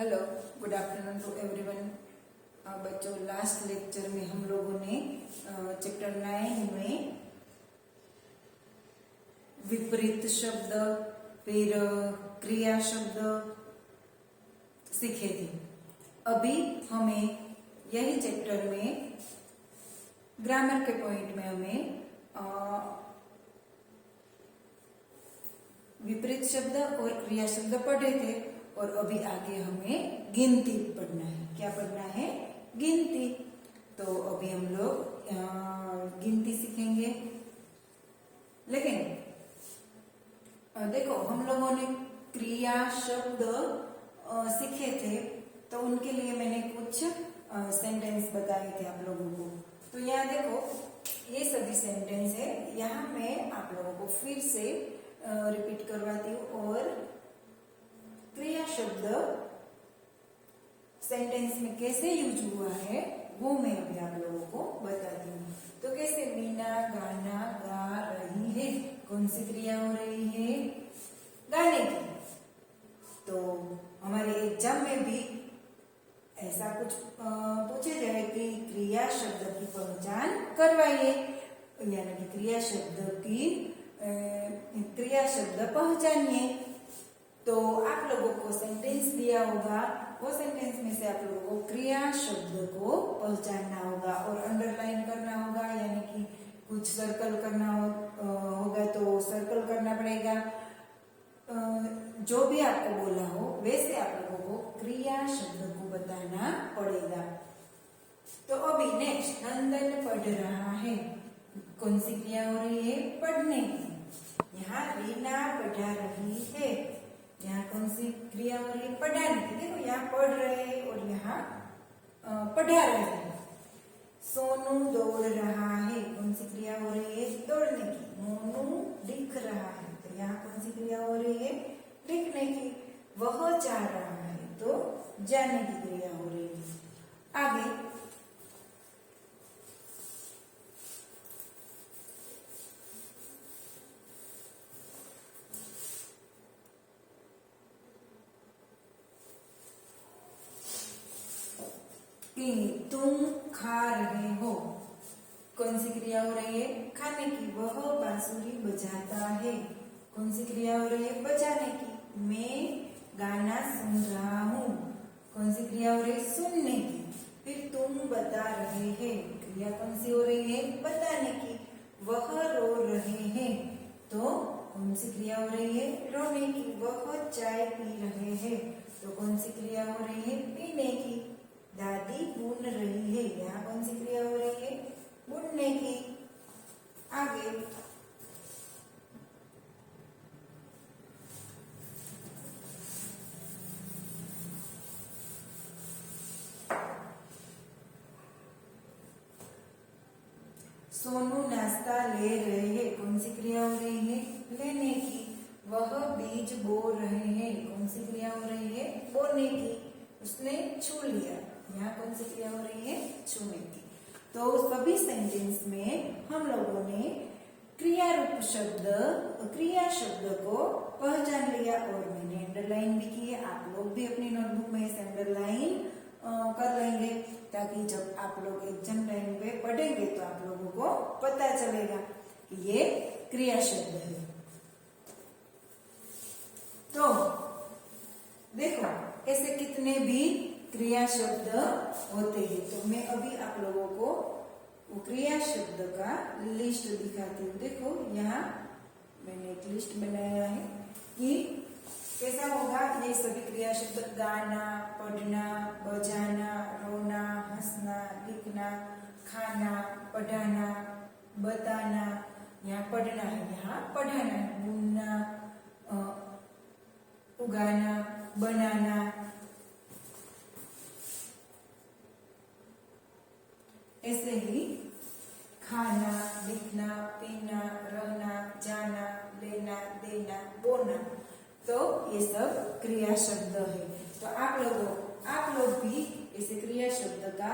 Hello, good afternoon to everyone. बच्चों, last lecture में हम लोगों ने चैप्टर 9 में विपरीत शब्द फिर क्रिया शब्द सीखे थे। अभी हमें यही चैप्टर में ग्रामर के पॉइंट में हमें विपरीत शब्द और क्रिया शब्द पढ़े थे और अभी आगे हमें गिनती पढ़ना है। क्या पढ़ना है? गिनती। तो अभी हम लोग गिनती सीखेंगे। लेकिन देखो, हम लोगों ने क्रिया शब्द सीखे थे, तो उनके लिए मैंने कुछ सेंटेंस बताए थे आप लोगों को। तो यहाँ देखो, ये सभी सेंटेंस है। यहाँ मैं आप लोगों को फिर से रिपीट करवाती हूँ और क्रिया शब्द सेंटेंस में कैसे यूज हुआ है वो मैं अभी आप लोगों को बताती हूँ। तो कैसे? मीना गाना गा रही है। कौन सी क्रिया हो रही है? गाने की। तो हमारे एग्जाम में भी ऐसा कुछ पूछे जाए कि क्रिया शब्द की पहचान करवाइए, यानी कि क्रिया शब्द पहचानिए। तो आप लोगों को सेंटेंस दिया होगा, वो सेंटेंस में से आप लोगों को क्रिया शब्द को पहचानना होगा और अंडरलाइन करना होगा, यानी कि कुछ सर्कल करना होगा तो सर्कल करना पड़ेगा। जो भी आपको बोला हो वैसे आप लोगों को क्रिया शब्द को बताना पड़ेगा। तो अभी नेक्स्ट, नंदन पढ़ रहा है। कौन सी क्रिया हो रही है? पढ़ने की। यहाँ रीना पढ़ा रही है। यहाँ कौन सी क्रिया हो रही है? पढ़ाने की। देखो, यहाँ पढ़ रहे हैं और यहाँ पढ़ा रहे हैं। सोनू दौड़ रहा है। कौन सी क्रिया हो रही है? दौड़ने की। मोनू लिख रहा है। तो यहाँ कौन सी क्रिया हो रही है? लिखने की। वह जा रहा है, तो जाने की क्रिया हो रही है। आगे कि तुम खा रहे हो। कौन सी क्रिया हो रही है? खाने की। वह बांसुरी बजाता है। कौन सी क्रिया हो रही है? बजाने की। मैं गाना सुन रहा हूँ। कौन सी क्रिया हो रही है? सुनने की। फिर तुम बता रहे हैं। क्रिया कौन सी हो रही है? बताने की। वह रो रहे हैं। तो कौन सी क्रिया हो रही है? रोने की। वह चाय पी रहे हैं। तो कौन सी क्रिया हो रही है? पीने की। दादी बुन रही है। यहाँ कौन सी क्रिया हो रही है? बुनने की। आगे सोनू नाश्ता ले रहे हैं। कौन सी क्रिया हो रही है? लेने की। वह बीज बो रहे हैं। कौन सी क्रिया हो रही है? बोने की। उसने छू लिया। यहाँ कौन सी क्रिया हो रही है? छूने की। तो सभी सेंटेंस में हम लोगों ने क्रिया शब्द को पहचान लिया और मैंने अंडरलाइन भी की है। आप लोग भी अपनी नोटबुक में इसे अंडरलाइन कर लेंगे, ताकि जब आप लोग एग्जाम टाइम पे पढ़ेंगे तो आप लोगों को पता चलेगा कि ये क्रिया शब्द है। तो देखो, ऐसे कितने भी क्रिया शब्द होते हैं। तो मैं अभी आप लोगों को वो क्रिया शब्द का लिस्ट दिखाती हूँ। देखो, यहाँ मैंने एक लिस्ट बनाया है कि कैसा होगा। ये सभी क्रिया शब्द गाना, पढ़ना, बजाना, रोना, हंसना, लिखना, खाना, पढ़ाना, बताना। यहाँ पढ़ना है, यहाँ पढ़ाना है। बुनना, उगाना, बनाना। ऐसे ही खाना, लिखना, पीना, रहना, जाना, लेना, देना, बोलना। तो ये सब क्रिया शब्द है। तो आप लोग भी इसे क्रिया शब्द का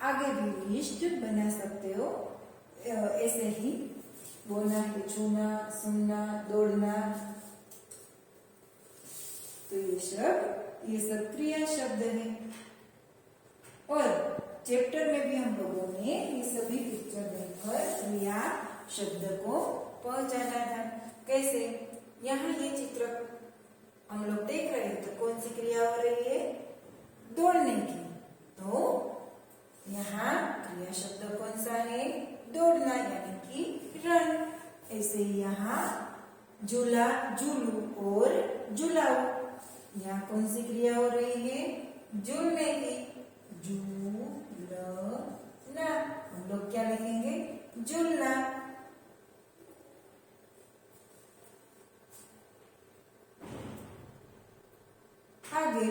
आगे भी लिस्ट बना सकते हो। ऐसे ही बोलना है, छूना, सुनना, दौड़ना। तो ये सब ये सब क्रिया शब्द है। और चैप्टर में भी हम लोगों ने ये सभी पिक्चर देखकर क्रिया शब्द को पहचाना था। कैसे? यहाँ ये चित्र हम लोग देख रहे हैं, तो कौन सी क्रिया हो रही है? दौड़ने की। तो यहाँ क्रिया शब्द कौन सा है? दौड़ना, यानी कि रन। ऐसे ही यहाँ झूला, झूलू और झूलाऊ, यहाँ कौन सी क्रिया हो रही है? झूलने की। झूलना, हम लोग क्या लिखेंगे? झूलना। आगे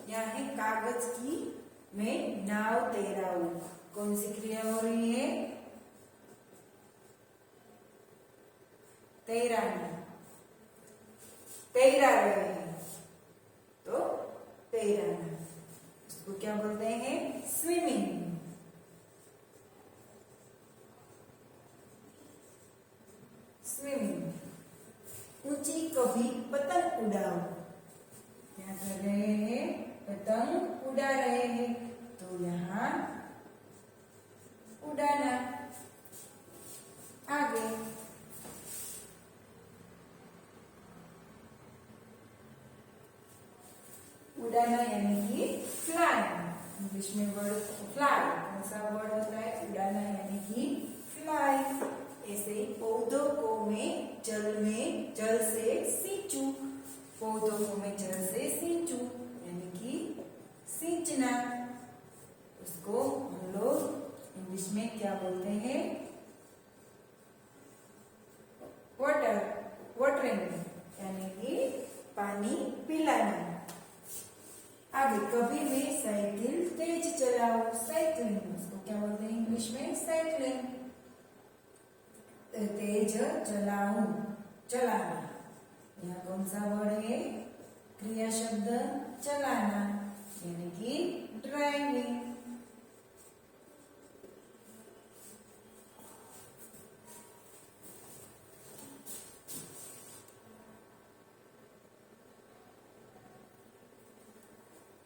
यहाँ है कागज की मैं नाव तैराऊं। कौन सी क्रिया हो रही है? तैराना, तैरा रहे हैं, तो तैराना, उसको क्या बोलते हैं? स्विमिंग। स्विमिंग। ऊंची कभी पतंग उड़ाओ, क्या कर रहे हैं? पतंग उड़ा रहे हैं, तो यहाँ उड़ाना। आगे उड़ाना यानी कि फ्लाई। इंग्लिश में वर्ड फ्लाई कौन सा वर्ड होता है? उड़ाना यानी कि फ्लाई। ऐसे ही पौधों को मैं जल से सींचूं। पौधों को मैं जल से सींचूं यानी कि सींचना। उसको हम लोग इंग्लिश में क्या बोलते हैं? वाटर, वाटरिंग यानी कि पानी पिलाना। आगे कभी मैं साइकिल तेज चलाऊं, साइकिलिंग, उसको क्या बोलते हैं इंग्लिश में? साइकिलिंग। तेज चलाऊं, चलाना, यहाँ कौन सा वर्ड है? क्रिया शब्द चलाना यानी कि ड्राइविंग।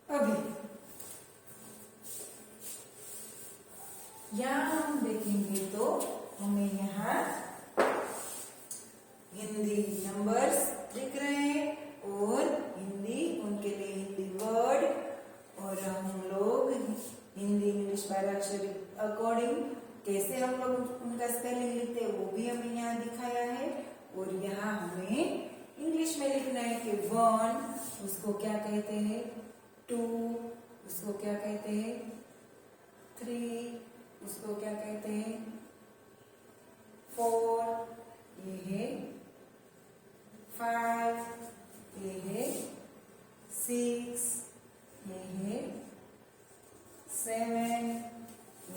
अभी यहाँ हम देखेंगे तो हमें यहाँ हिंदी नंबर्स दिख रहे हैं और हिंदी उनके लिए हिंदी वर्ड, और हम लोग हिंदी इंग्लिश पाराक्षरी अकॉर्डिंग कैसे हम लोग उनका स्पेलिंग लिखते हैं वो भी हमें यहाँ दिखाया है। और यहाँ हमें इंग्लिश में लिखना है कि 1 उसको क्या कहते हैं? 2 उसको क्या कहते हैं? 3 उसको क्या कहते हैं? 4 ये है 5 ये है 6 ये है 7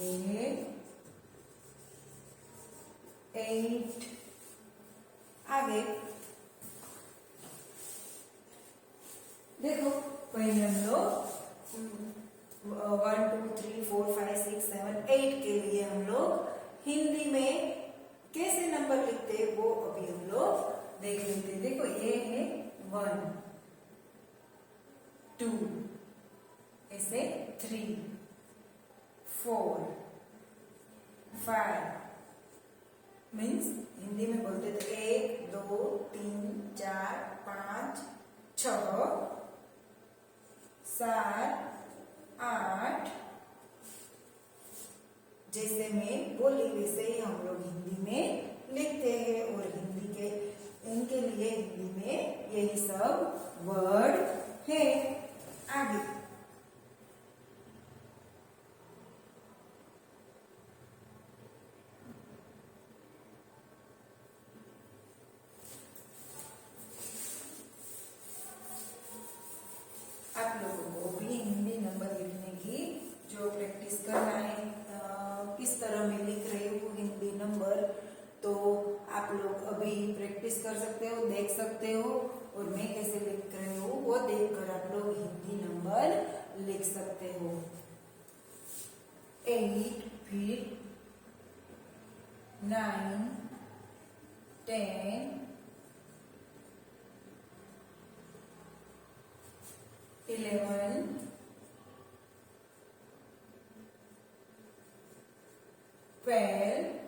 ये है 8। आगे देखो पहले हम लोग 1 2 3 4 5 6 7 8 के लिए हम लोग हिंदी में कैसे नंबर लिखते हैं वो अभी हम लोग देख लेते हैं। देखो ये है 1 2 ऐसे 3 4 5 मीन्स हिंदी में बोलते थे 1 2 3 4 5 6 7 8। जैसे मैं बोली वैसे ही हम लोग हिंदी में लिखते हैं, और हिंदी के इनके लिए हिंदी में यही सब वर्ड है। आगे आप लोगों को भी हिंदी नंबर लिखने की जो प्रैक्टिस करना है, किस तरह में लिख रहे हो हिंदी नंबर, तो आप लोग अभी प्रैक्टिस कर सकते हो, देख सकते हो, और मैं कैसे लिख रही हूँ वो देखकर आप लोग हिंदी नंबर लिख सकते हो। 8 फिर 9, 10, 11, 12,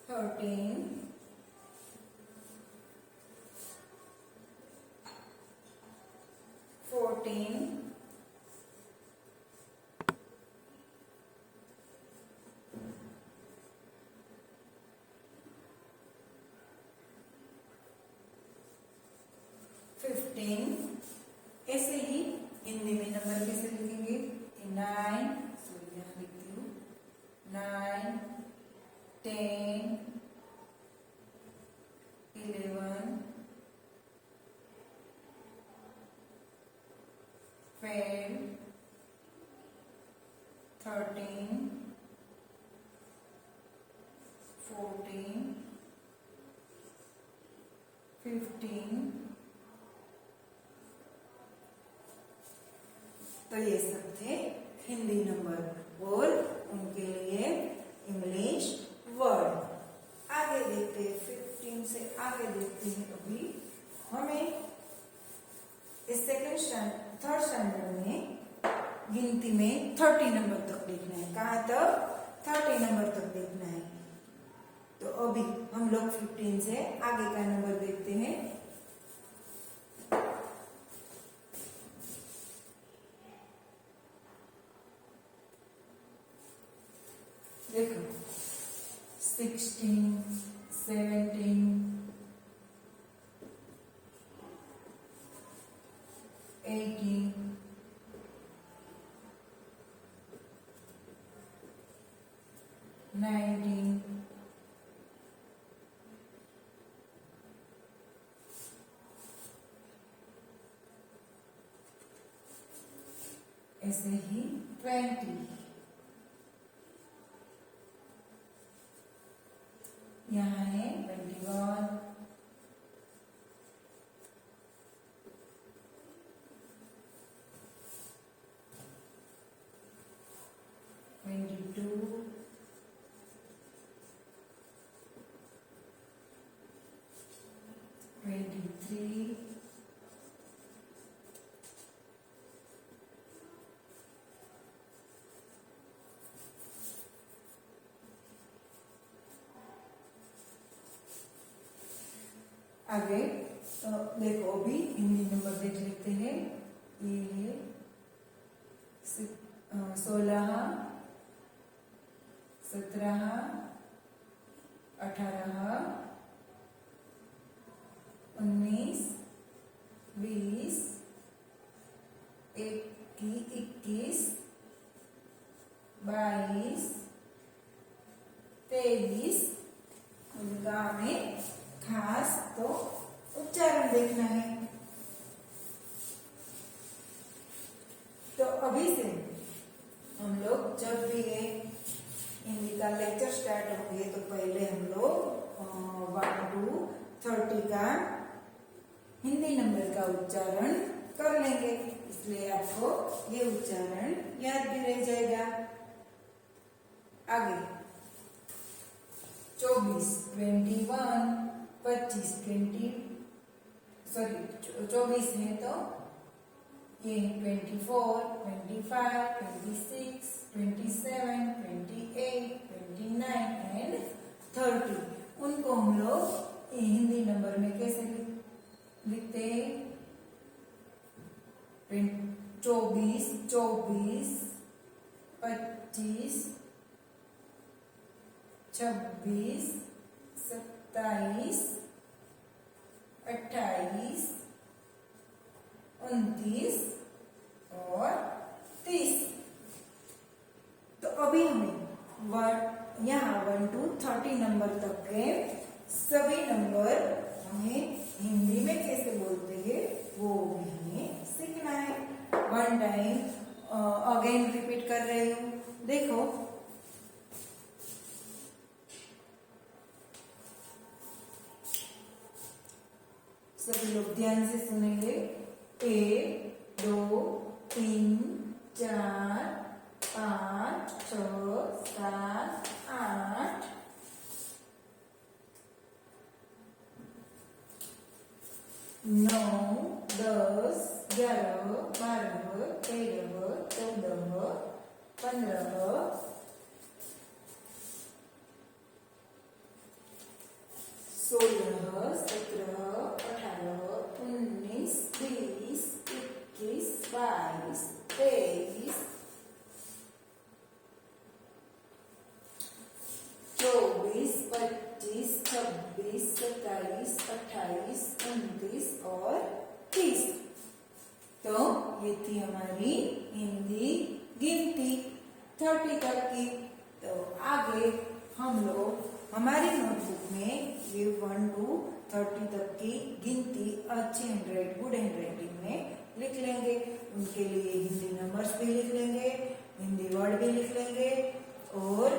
13, 14, 15। ऐसे ही हिंदी में नंबर कैसे लिखेंगे? 9, सॉरी यहाँ लिखती हूँ, 9, 10, 11, 12, 13, 14, 15। तो ये सब थे हिंदी नंबर और उनके लिए इंग्लिश वर्ड। आगे देखते हैं, 15 से आगे देखते हैं। अभी हमें इस थर्ड स्टैंडर्ड में गिनती में 30 नंबर तक देखना है। कहाँ तक? 30 नंबर तक देखना है। तो अभी हम लोग 15 से आगे का नंबर देखते हैं। देखो 16, 17, 18, 19, 20। यहाँ है 21, 22, 23, आगे तो देखो अभी हिंदी नंबर देख लेते हैं। ये है 16, 17, 18, 19, 20, 21, 22, 23। उनका हमें खास तो उच्चारण देखना है। तो अभी से हम लोग जब भी ये हिंदी का लेक्चर स्टार्ट होंगे तो पहले हम लोग 1 to 30 का हिंदी नंबर का उच्चारण कर लेंगे। इसलिए आपको ये उच्चारण याद भी रह जाएगा। आगे 24, 21, 25, 24 है तो ये 24, 25, 26, 27, 28, 29 एंड 30। उनको हम लोग हिंदी नंबर में कैसे लिखते हैं? 24, 25, 26, 27, 28, 29 और 30। तो अभी हमें यहाँ 1 to 30 नंबर तक के सभी नंबर हमें हिंदी में कैसे बोलते हैं वो भी हमें सीखना है। 1 टाइम अगेन रिपीट कर रही हूँ। देखो सभी लोग ध्यान से सुनेंगे। 1, 2, 3, 4, 5, 6, 7, 8, 9, 10, 11, 12, 13, 14, 15, 16, 17, 18, 19, 20, 21, 22, 23, 24, 25, 26, 27, 28, 29 और 30। तो ये थी हमारी हिंदी गिनती 30 तक की। तो आगे हम लोग हमारी नोटबुक में ये 1 to 30 तक की गिनती अच्छी गुड हैंडराइटिंग में लिख लेंगे। उनके लिए हिंदी नंबर्स भी लिख लेंगे, हिंदी वर्ड भी लिख लेंगे और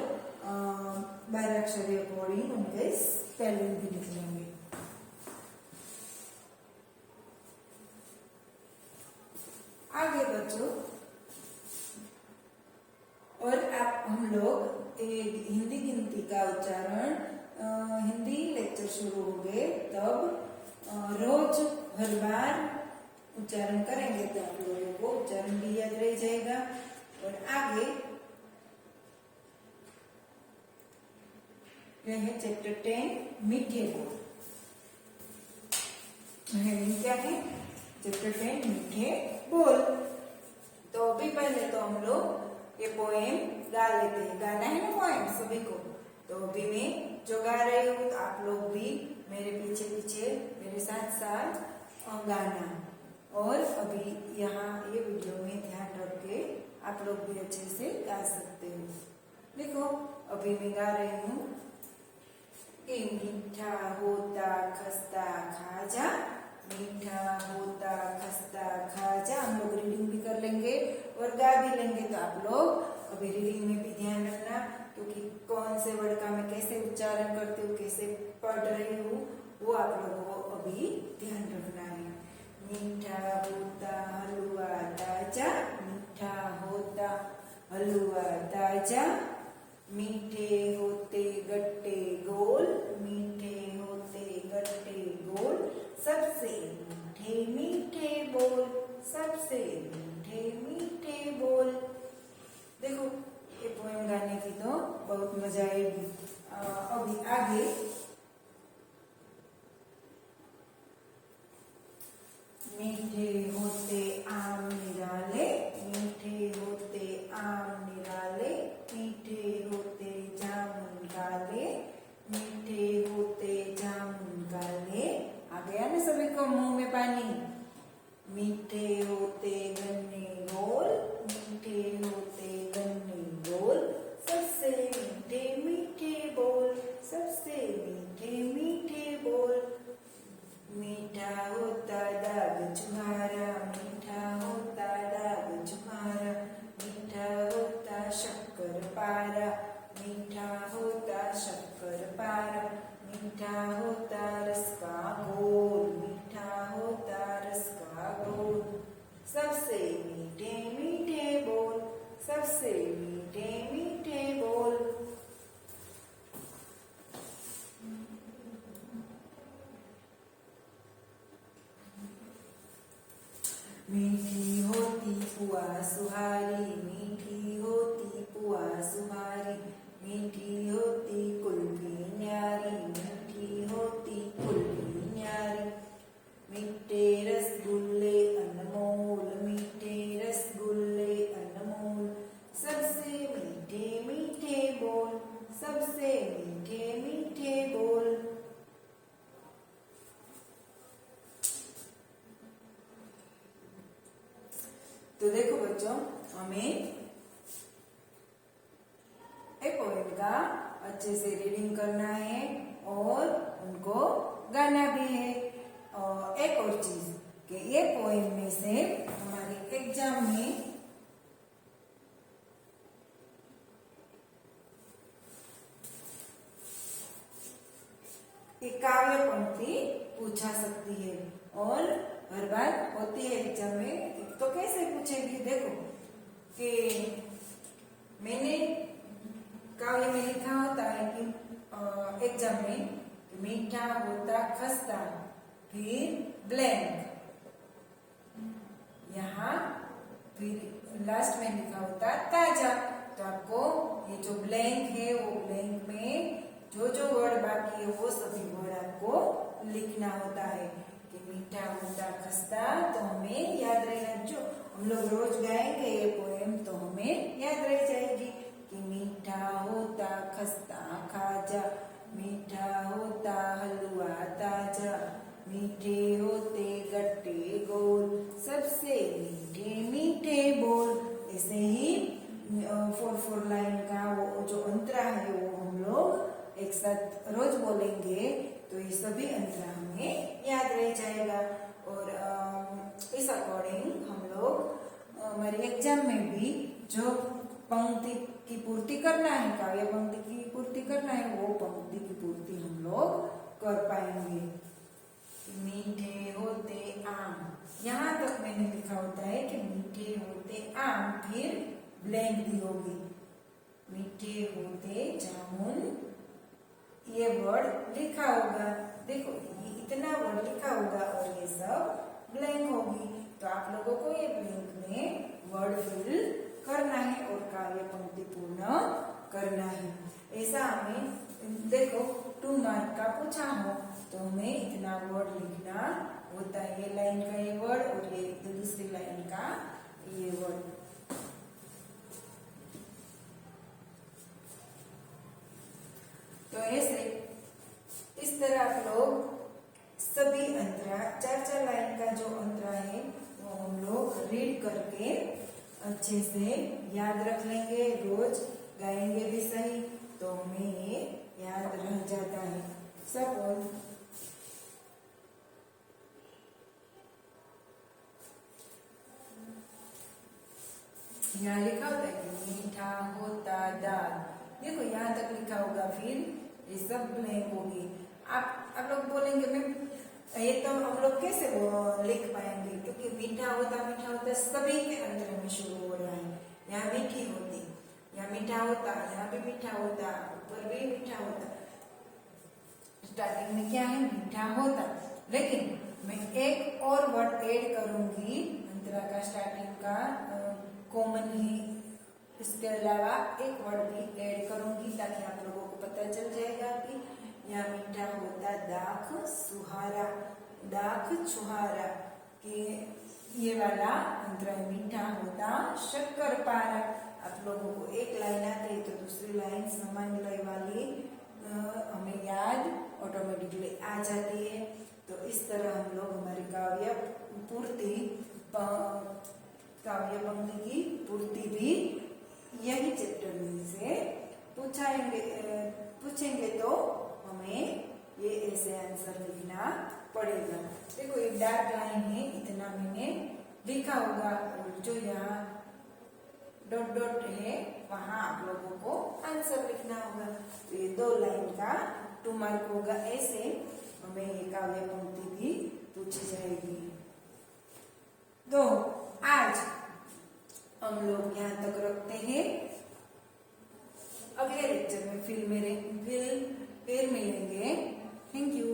12 अक्षरीय अकॉर्डिंग उनके स्पेलिंग भी लिख लेंगे। आगे बच्चों, और आप हम लोग हिंदी गिनती का उच्चारण हिंदी लेक्चर शुरू हो गए तब रोज हर बार उच्चारण करेंगे तो आप लोगों को उच्चारण भी याद रह जाएगा। और आगे यह है चैप्टर 10 मीठे बोल। हेडिंग क्या है? चैप्टर 10 मीठे बोल। तो अभी पहले तो हम लोग ये पोएम गा लेते हैं। गाना है ना पोएम सभी को। तो अभी मैं जो गा रही हूँ तो आप लोग भी मेरे पीछे पीछे मेरे साथ साथ गाना। और अभी यहाँ ये वीडियो में ध्यान रख के आप लोग भी अच्छे से गा सकते हो। देखो अभी मैं गा रही हूँ कि मीठा होता खस्ता खाजा, मीठा होता खस्ता खाजा। हम लोग रीडिंग भी कर लेंगे और गा भी लेंगे। तो आप लोग अभी रीडिंग में भी ध्यान रखना, क्योंकि कौन से वर्ड का मैं कैसे उच्चारण करती हूँ, कैसे पढ़ रही हूँ, वो आप लोगों को अभी ध्यान रखना है। मीठा होता हलवा ताजा, मीठा होता हलवा ताजा, मीठे होते गट्टे गोल, मीठे होते गट्टे गोल, सबसे मीठे मीठे बोल, सबसे मीठे मीठे बोल। देखो ये पोएम गाने की तो बहुत मजा आएगी। अभी आगे मीठे होते आम निराले, मीठे होते आम निराले, मीठे होते जामुन काले, मीठे होते जामुन काले। आ गया ना सभी को मुंह में पानी। मीठे होते गन्ने गोल, मीठे होते गन्ने गोल, सबसे मीठे मीठे बोल, सबसे मीठे मीठे बोल। मीठा होता दाग छुहारा, मीठा होता दाग छुहारा, मीठा होता शक्कर पारा, मीठा होता शक्कर पारा, मीठा होता रस का घोल, मीठा होता रस का घोल, सबसे मीठे मीठे बोल, सबसे मीठे मीठे बोल। मीठी होती पुआ सुहारी, मीठी होती पुआ सुहारी, मीठी होती कुल्फी न्यारी, मीठी होती कुल्फी न्यारी, मीठे रसगुल्ले अनमोल, मीठे रसगुल्ले अनमोल, सबसे मीठे मीठे बोल, सबसे मीठे मीठे बोल। तो देखो बच्चों, हमें एक पोएम का अच्छे से रीडिंग करना है और उनको गाना भी है। और एक और चीज कि ये पोएम में से हमारे एग्जाम में एक काव्य पंक्ति पूछा सकती है और हर बार होती है एग्जाम में। तो कैसे पूछेगी? देखो कि काव्य में लिखा होता है कि एग्जाम में कि मीठा होता खस्ता, फिर ब्लैंक, यहाँ फिर लास्ट में लिखा होता ताजा। तो आपको ये जो ब्लैंक है वो ब्लैंक में जो जो वर्ड बाकी है वो सभी वर्ड आपको लिखना होता है। कि मीठा होता खस्ता तो हमें याद रहेगा, जो हम लोग रोज गाएंगे ये पोएम तो हमें याद रह जाएगी कि मीठा होता खस्ता खाजा, मीठा होता हलवा ताजा, मीठे होते गट्टे गोल, सबसे मीठे मीठे बोल। ऐसे ही 4 लाइन का वो जो अंतरा है वो हम लोग एक साथ रोज बोलेंगे तो ये सभी अंतरा हमें याद रह जाएगा। और इस अकॉर्डिंग हम लोग हमारे एग्जाम में भी जो पंक्ति की पूर्ति करना है, काव्य पंक्ति की पूर्ति करना है, वो पंक्ति की पूर्ति हम लोग कर पाएंगे। मीठे होते आम, यहाँ तक मैंने लिखा होता है कि मीठे होते आम, फिर ब्लैंक दी होगी। मीठे होते जामुन, ये वर्ड लिखा होगा, देखो ये इतना वर्ड लिखा होगा और ये सब ब्लैंक होगी। तो आप लोगों को ये ब्लैंक में वर्ड फिल करना है और काव्य पंक्ति पूर्ण करना है। ऐसा हमें देखो 2 मार्क का पूछा हो तो हमें इतना वर्ड लिखना होता है, ये लाइन का ये वर्ड और ये दूसरी लाइन का ये वर्ड। तो ऐसे इस तरह आप लोग सभी अंतरा 4 लाइन का जो अंतरा है वो हम लोग रीड करके अच्छे से याद रख लेंगे, रोज गाएंगे भी सही तो हमें ये याद रह जाता है। सपोज यहाँ लिखा होता है कि मीठा होता दाल, देखो यहाँ तक लिखा होगा, फिर ये सब ब्लैंक होगी। आप लोग बोलेंगे मैम ये तो हम लोग कैसे लिख पाएंगे, क्योंकि मीठा होता सभी के अंतर में शुरू हो रहा है। यहाँ मीठी होती, यहाँ मीठा होता, यहाँ भी मीठा होता, ऊपर भी मीठा होता, स्टार्टिंग में क्या है मीठा होता। लेकिन मैं एक और वर्ड ऐड करूंगी अंतरा का स्टार्टिंग का कॉमन ही, इसके अलावा एक वर्ड भी ऐड करूंगी ताकि आप लोगों को पता चल जाएगा कि यहाँ मीठा होता दाख सुहारा, दाख छुहारा, कि ये वाला अंतरा मीठा होता शक्कर पारा। आप लोगों को एक लाइन आती है तो दूसरी लाइन समान लय वाली हमें याद ऑटोमेटिकली आ जाती है। तो इस तरह हम लोग हमारी काव्य पूर्ति, काव्य पंक्ति की पूर्ति भी यही चैप्टर में से पूछेंगे तो हमें ये ऐसे आंसर लिखना पड़ेगा। देखो ये डार्क लाइन है, इतना मैंने लिखा होगा, और जो यहाँ डॉट डॉट है वहां आप लोगों को आंसर लिखना होगा। तो ये 2 लाइन का 2 मार्क होगा। ऐसे हमें ये काव्य पंक्ति भी पूछी जाएगी। तो आज हम लोग यहाँ तक रखते हैं, अगले लेक्चर में फिर मिलेंगे। Thank you.